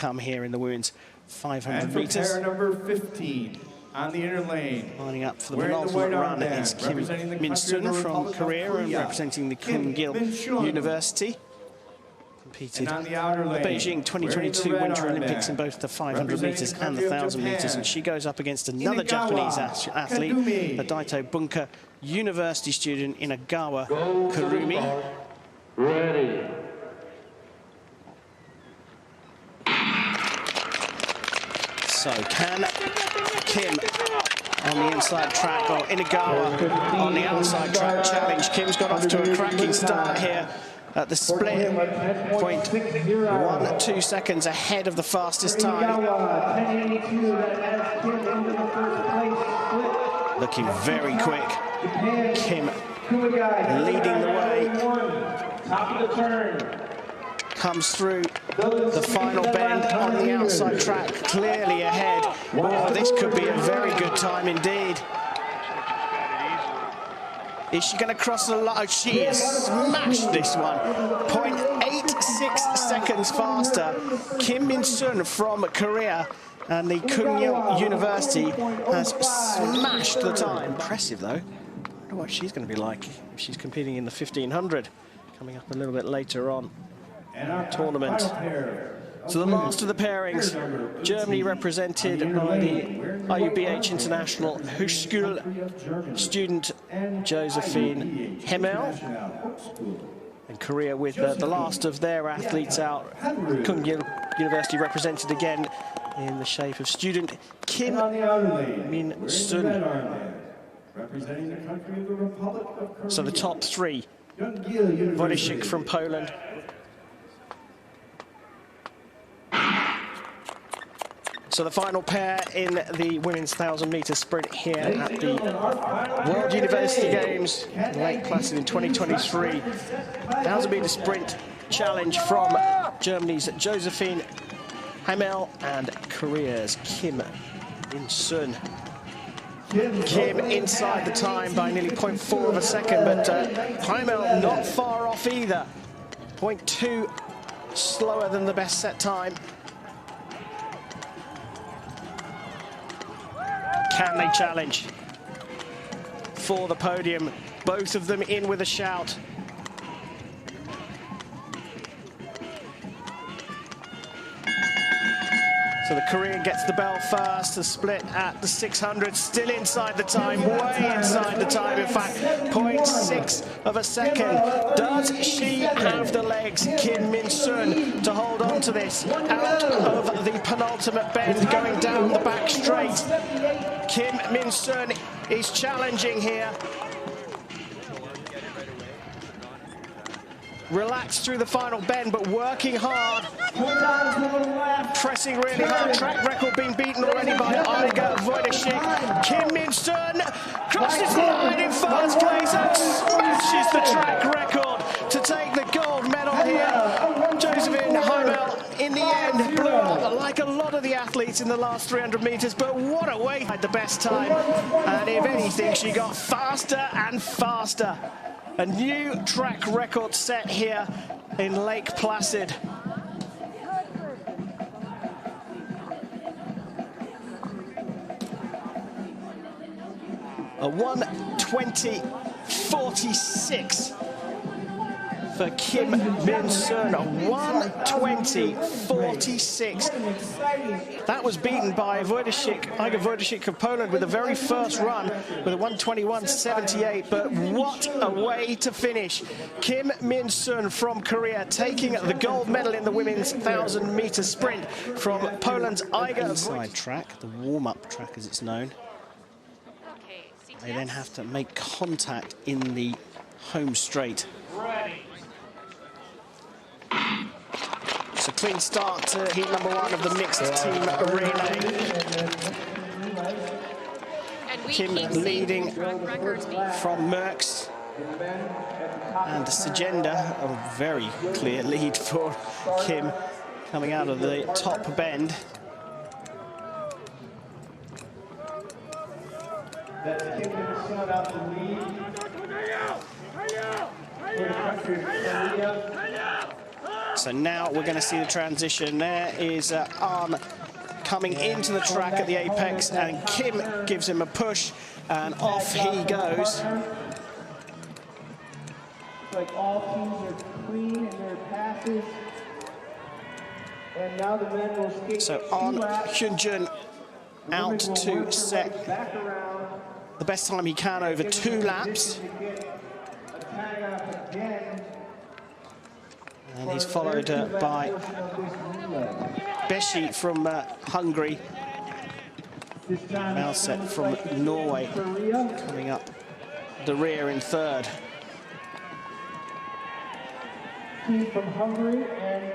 come here in the women's 500 and for meters. pair number 15 on the inner lane. Lining up for the penultimate run is Kim Min-sun from Korea and representing the Koongil University. Competed at the Beijing 2022 Winter Olympics in both the 500 meters and the 1,000 meters, and she goes up against another Japanese athlete, the Daito Bunker University student Inagawa Kurumi. Ready. So can Kim on the inside track, or Inagawa on the outside track challenge? Kim's got off to a cracking start here at the split. 0.12 seconds ahead of the fastest time. Looking very quick. Kim leading the way. Top of the turn. Comes through the final bend on the outside track, clearly ahead. Oh, this could be a very good time indeed. Is she going to cross the line? She has smashed this one. 0.86 seconds faster. Kim Min-sun from Korea and the Koongil University has smashed the time. Impressive though. I wonder what she's going to be like if she's competing in the 1500, coming up a little bit later on. Tournament. So the last of the pairings, Germany represented by the IUBH International Hochschule student Josephine Hemmel, and Korea with the last of their athletes out. Koongil University represented again in the shape of student Kim Min-sun. So the top three, Wojciech from Poland, so the final pair in the women's 1,000-meter sprint here at the World University Games in Lake Placid in 2023. 1,000-meter sprint challenge from Germany's Josephine Hemmel and Korea's Kim Min-sun. Kim inside the time by nearly 0.4 of a second, but Hemmel not far off either. 0.2 slower than the best set time. Can they challenge for the podium? Both of them in with a shout. So the Korean gets the bell first. The split at the 600, still inside the time, way inside the time. In fact, 0.6 of a second. Does she have the legs, Kim Min-sun, to hold on to this? Out of the penultimate bend, going down the back straight. Kim Min-sun is challenging here. Relaxed through the final bend, but working hard. Pressing really hard. Track record being beaten already by Iga Wojciech. Kim Min-sun crosses the line in first place and smashes the track record to take the gold medal here. Josephine Hemmel, in the end, blew up like a lot of the athletes in the last 300 meters, but what a way! Had the best time, and if anything, she got faster and faster. A new track record set here in Lake Placid. A 1:20.46 for Kim Min-sun. 1:20.46. That was beaten by Iga Wojciech of Poland with the very first run with a 1:21.78. But what a way to finish. Kim Min-sun from Korea taking the gold medal in the women's 1,000-meter sprint from Poland's Iga. Inside track, the warm-up track as it's known. They then have to make contact in the home straight. So clean start to heat number one of the mixed team arena. Kim leading from Merckx. And Sagenda, a very clear lead for Kim coming out of the top bend. That's Kim Min-sun out the lead. For the country of Korea. So now we're going to see the transition. There is Arn coming into the track at the apex, and Kim gives him a push, and off he goes. Like all teams are clean in their passes. And now the men will skate. So Arn Hyunjun out to set the best time he can over 2 laps. And he's followed by Beshi from Hungary. Malset from Norway coming up the rear in 3rd. Team from Hungary and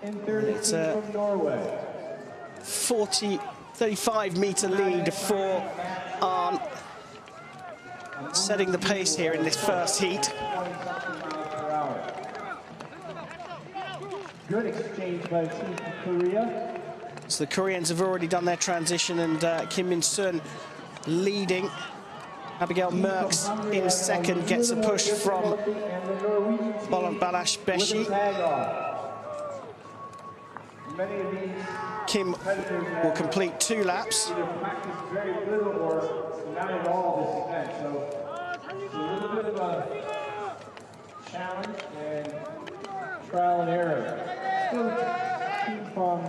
in 3rd it's team from Norway. 35-meter lead for Arn, setting the pace here in this first heat. Good exchange by the team from Korea. So the Koreans have already done their transition, and Kim Min-sun leading. Abigail Merckx in 2nd, gets a push from Balash Beshi. Kim will complete 2 laps. Very little or not at all this event, so it's a little bit of a challenge and trial and error. Still from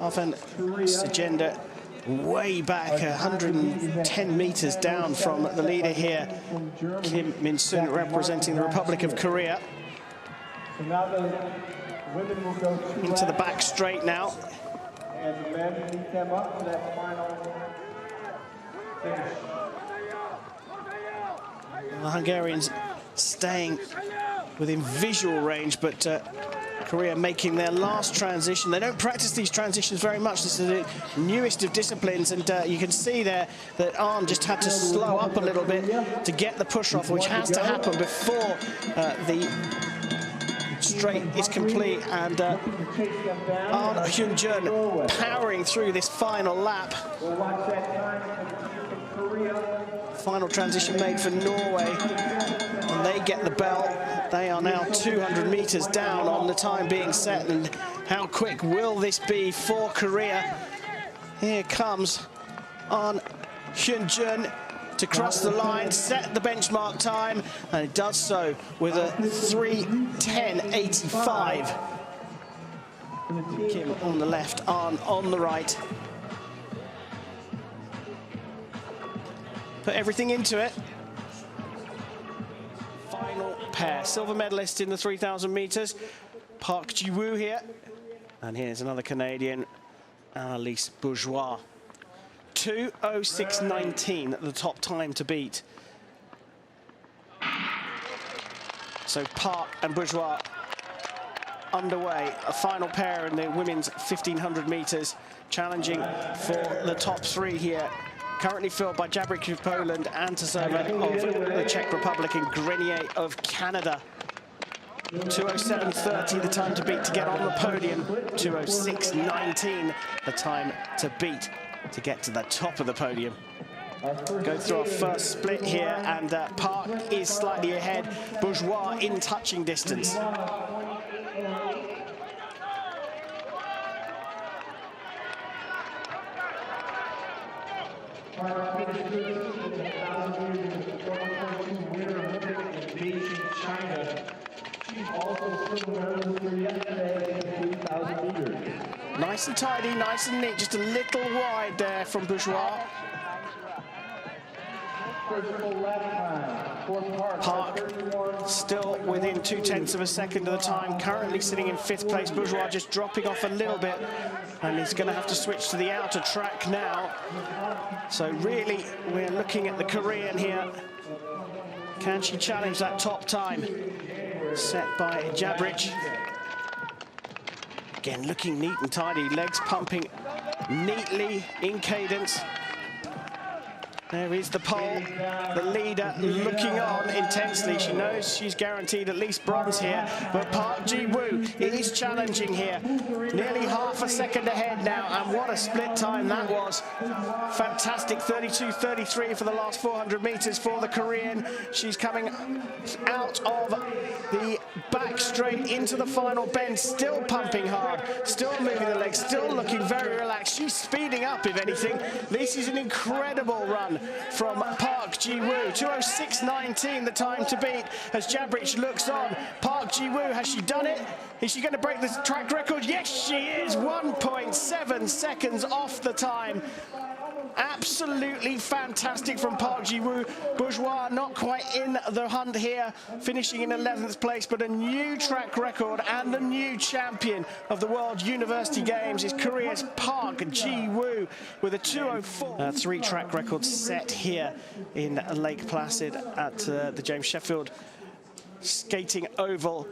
Often Sajenda way back 110 meters down from the leader here, Kim Min-sun, representing the Republic of Korea. So now the women will go 2 into the laps, back straight now. and the men meet them up for that final finish. The Hungarians staying within visual range, but Korea making their last transition. They don't practice these transitions very much. This is the newest of disciplines, and you can see there that Arn just had to slow up a little bit to get the push off, which has to happen before the straight is complete. And Arn Hyunjun powering through this final lap. We'll watch that time for the team from Korea. Final transition made for Norway, and they get the bell. They are now 200 meters down on the time being set, and how quick will this be for Korea? Here comes Arn Hyunjun to cross the line, set the benchmark time, and it does so with a 3:10.85. Kim on the left, Arn on the right. Put everything into it. Final pair. Silver medalist in the 3,000 meters. Park Ji-woo here. And here's another Canadian, Alice Bourgeois. 2:06.19, the top time to beat. So Park and Bourgeois underway. A final pair in the women's 1,500 meters, challenging for the top 3 here. Currently filled by Jabrick of Poland, Antasova of the Czech Republic, and Grenier of Canada. 2:07.30 the time to beat to get on the podium. 2:06.19 the time to beat to get to the top of the podium. Go through our first split here, and Park is slightly ahead. Bourgeois in touching distance. Nice and tidy, nice and neat, just a little wide there from Bourgeois. Park still within 0.2 of a second of the time, currently sitting in 5th place. Bourgeois just dropping off a little bit, and he's going to have to switch to the outer track now. So really, we're looking at the Korean here. Can she challenge that top time set by Jabric? Again, looking neat and tidy, legs pumping neatly in cadence. There is the pole, the leader looking on intensely. She knows she's guaranteed at least bronze here, but Park Ji-woo is challenging here. Nearly half a second ahead now, and what a split time that was. Fantastic, 32.33 for the last 400 meters for the Korean. She's coming out of the back back straight into the final bend, still pumping hard, still moving the legs, still looking very relaxed. She's speeding up, if anything. This is an incredible run from Park Ji-woo. 2:06.19 the time to beat as Jabrich looks on. Park Ji-woo, has she done it? Is she going to break the track record? Yes, she is. 1.7 seconds off the time. Absolutely fantastic from Park Ji-woo. Bourgeois not quite in the hunt here, finishing in 11th place, but a new track record and the new champion of the World University Games is Korea's Park Ji-woo with a 2:04. 3 track records set here in Lake Placid at the James Sheffield Skating Oval.